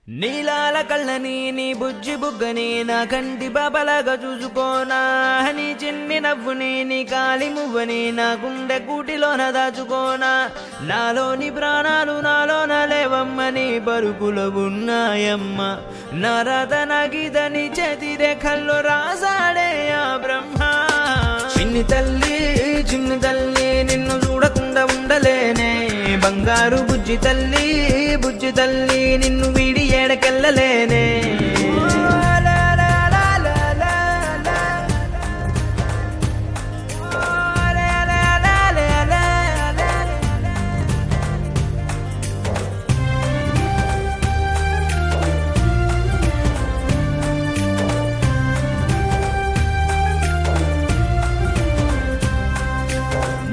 నీలాల కళ్ళని నీ బుజ్జి బుగ్గని నా కంటి బాబలాగా చూసుకోనా, నీ చిన్ని నవ్వుని నీ కాలి మువ్వని నా గుండె కూటిలోన దాచుకోనా. నాలోని ప్రాణాలు నాలోన లేవమ్మని బరుకులో ఉన్నాయమ్మ, నా రాత నా గీత నీ చేతి రేఖల్లో రాసాడే ఆ బ్రహ్మ. చిన్ని తల్లి నిన్ను చూడకుండా ఉండలేనే, బంగారు బుజ్జి తల్లి నిన్ను వీడి ఏడకెళ్ళలేనే.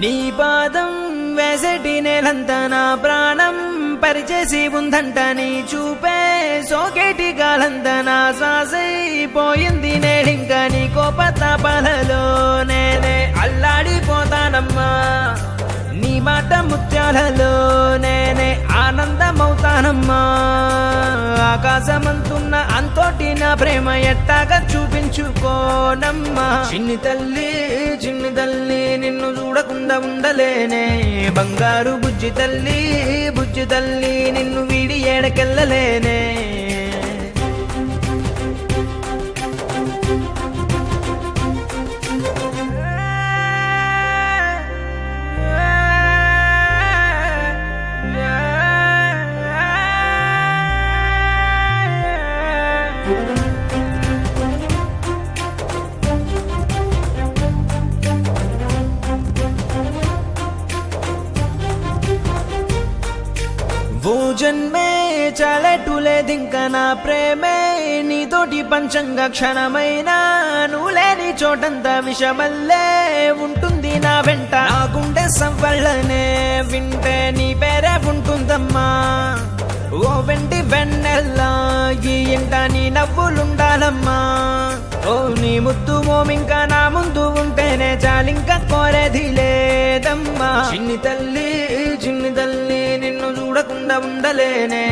నీ పాదం వేసటి నేలంతా నా ప్రాణం పరిచేసి ఉందంట, నీ చూపే సోకేటి గాలంతా నా శ్వాసైపోయింది నేడింక. నీ కోపతాపాలలో నేనే అల్లాడిపోతానమ్మా, నీ మాట ముత్యాలలో నేనే ఆనందమవుతానమ్మా. ఆకాశమంతున్న అంతోటి నా ప్రేమ ఎట్టాగా చూపించుకోనమ్మా. చిన్ని తల్లి నిన్ను చూడకుండా ఉండలేనే, బంగారు బుజ్జి తల్లి నిన్ను వీడి ఏడకెళ్ళలేనే. ఓ జన్మే చాలెట్టులేదింక నా ప్రేమే నీతోటి పంచంగా క్షణమైనా, నువ్వు లేని చోటంతా విషమల్లే ఉంటుంది నా వెంట. నా గుండె సవ్వళ్ళనే వింటే నీ పేరే ఉంటుందమ్మా, ఓ వెంటి వెన్నెల్లా ఈ ఇంట నీ నవ్వులుండాలమ్మా. ఓ నీ ముద్దు మోమింకా నా ముందు ఉంటేనే చాలింక కోరేది లేదమ్మా. చిన్ని తల్లి నిన్ను చూడకుండా ఉండలేనే,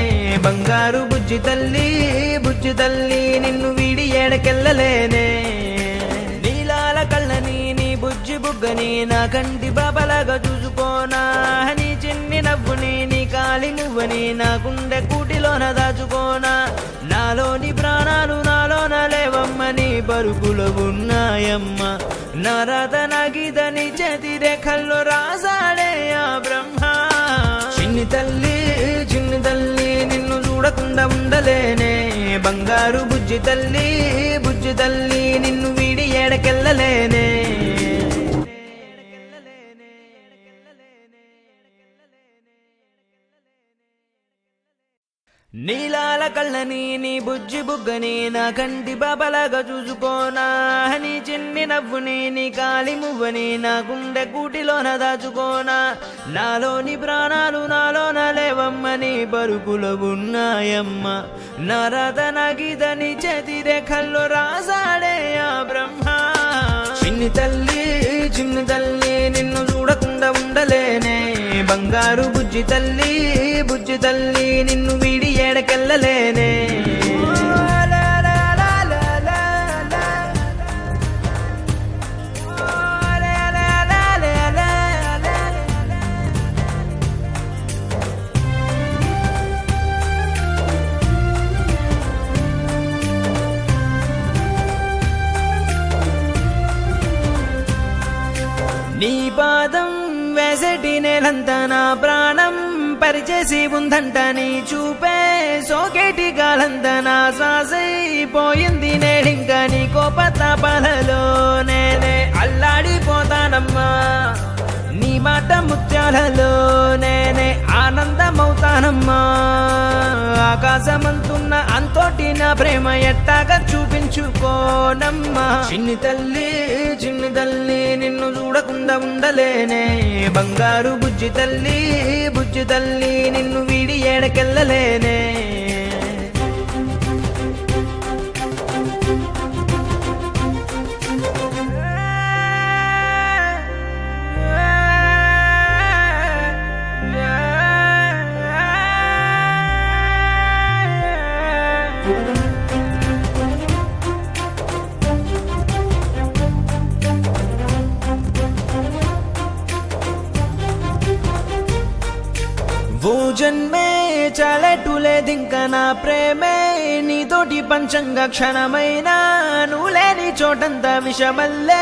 బంగారు బుజ్జి తల్లి నిన్ను వీడి ఏడకెళ్ళలేనే. నీలాల కళ్ళని నీ బుజ్జి బుగ్గని నా కంటి బాబలాగా చూసుకోనా, నీ చిన్ని నవ్వుని నీ కాలి మువ్వని నా గుండె కూటిలోన దాచుకోనా. నాలోని ప్రాణాలు నాలోన లేవమ్మని బరుకులో ఉన్నాయమ్మ, నా రాత నా గీత నీ చేతి రేఖల్లో రాసాడే ఆ బ్రహ్మ. చిన్ని తల్లి నిన్ను చూడకుండా ఉండలేనే, బంగారు బుజ్జి తల్లి నిన్ను వీడి ఏడకెళ్ళలేనే. నీలాల కళ్ళని నీ బుజ్జి బుగ్గని నా కంటి బాబలాగా చూసుకోనా, నీ చిన్ని నవ్వుని నీ కాలి మువ్వని నా గుండె కూటిలోన దాచుకోనా. నాలోని ప్రాణాలు నాలోన లేవమ్మని బరుకులో ఉన్నాయమ్మ, నా రాత నా గీత నీ చేతి రేఖల్లో రాసాడే ఆ బ్రహ్మ. చిన్ని తల్లి నిన్ను చూడకుండా ఉండలేనే, బంగారు బుజ్జి తల్లి నిన్ను వీడి ఏడకెళ్ళలేనే. నీ పాదం వేసటి నేలంతా నా ప్రాణం పరిచేసి ఉందంట, నీ చూపే సోకేటి గాలంతా నా శ్వాసైపోయింది నేడింక. నీ కోపతాపాలలో నేనే అల్లాడిపోతానమ్మా, నీ మాట ముత్యాలలో నేనే ఆనందమవుతానమ్మా. ఆకాశమంతున్న అంతోటి నా ప్రేమ ఎట్టాగా చూపించుకోనమ్మా. చిన్ని తల్లి నిన్ను చూడకుండా ఉండలేనే, బంగారు బుజ్జి తల్లి నిన్ను వీడి ఏడకెళ్ళలేనే. లేదింక నా ప్రేమే నీతోటి పంచంగా క్షణమైనా నువ్వు లేని చోటంతా విషమల్లే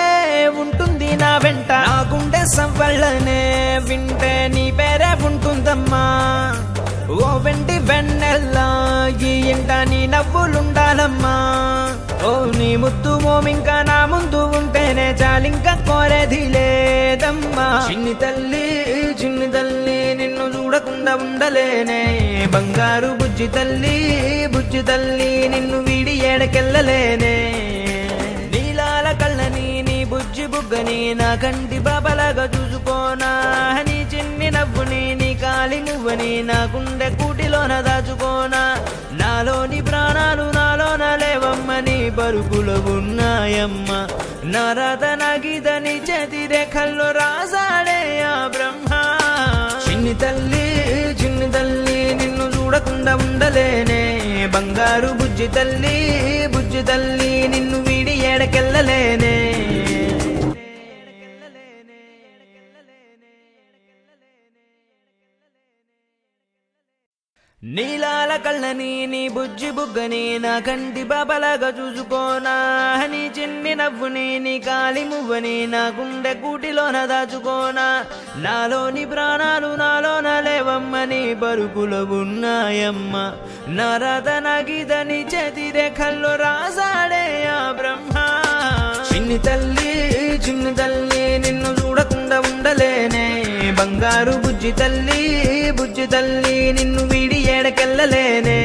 ఉంటుంది నా వెంట నా గుండె సవ్వళ్ళనే వింటే నీ పేరే ఉంటుందమ్మా ఓ వెంటి వెన్నెల్లా ఈ ఇంట నీ నవ్వులుండాలమ్మా ఓ నీ ముద్దు మోమింకా నా ముందు ఉంటేనే చాలింక కోరేది లేదమ్మా చిన్ని తల్లి నిన్ను చూడకుండా ఉండలేనే బంగారు బుజ్జి తల్లి నిన్ను వీడి ఏడకెళ్ళలేనే నీలాల కళ్ళని నీ బుజ్జి బుగ్గని నా కంటి బాబలాగా చూసుకోనా నీ చిన్ని నవ్వుని నీ కాలి నువ్వని నా గుండె కూటిలోన దాచుకోనా నాలోని ప్రాణాలు నాలోన లేవమ్మని బరుకులు ఉన్నాయమ్మ నా రాత నా గీత నీ చేతి రేఖల్లో రాసాడే ఆ బ్రహ్మ చిన్ని తల్లి నిన్ను చూడకుండా ఉండలేనే బంగారు బుజ్జి తల్లి నిన్ను వీడి ఏడకెళ్ళలేనే నీలాల కళ్ళని నీ బుజ్జి బుగ్గని నా కంటి బాబలాగా చూసుకోనా నీ చిన్ని నవ్వుని నీ కాలి మువ్వని నా గుండె కూటిలోన దాచుకోనా నాలోని ప్రాణాలు నాలోన లేవమ్మని బరుకులు ఉన్నాయమ్మ నా రాత నా గీత నీ చేతి రేఖల్లో రాసాడే ఆ బ్రహ్మ చిన్ని తల్లి నిన్ను చూడకుండా ఉండలేనే బంగారు బుజ్జి తల్లి నిన్ను వీడి ఏడకెళ్ళలేనే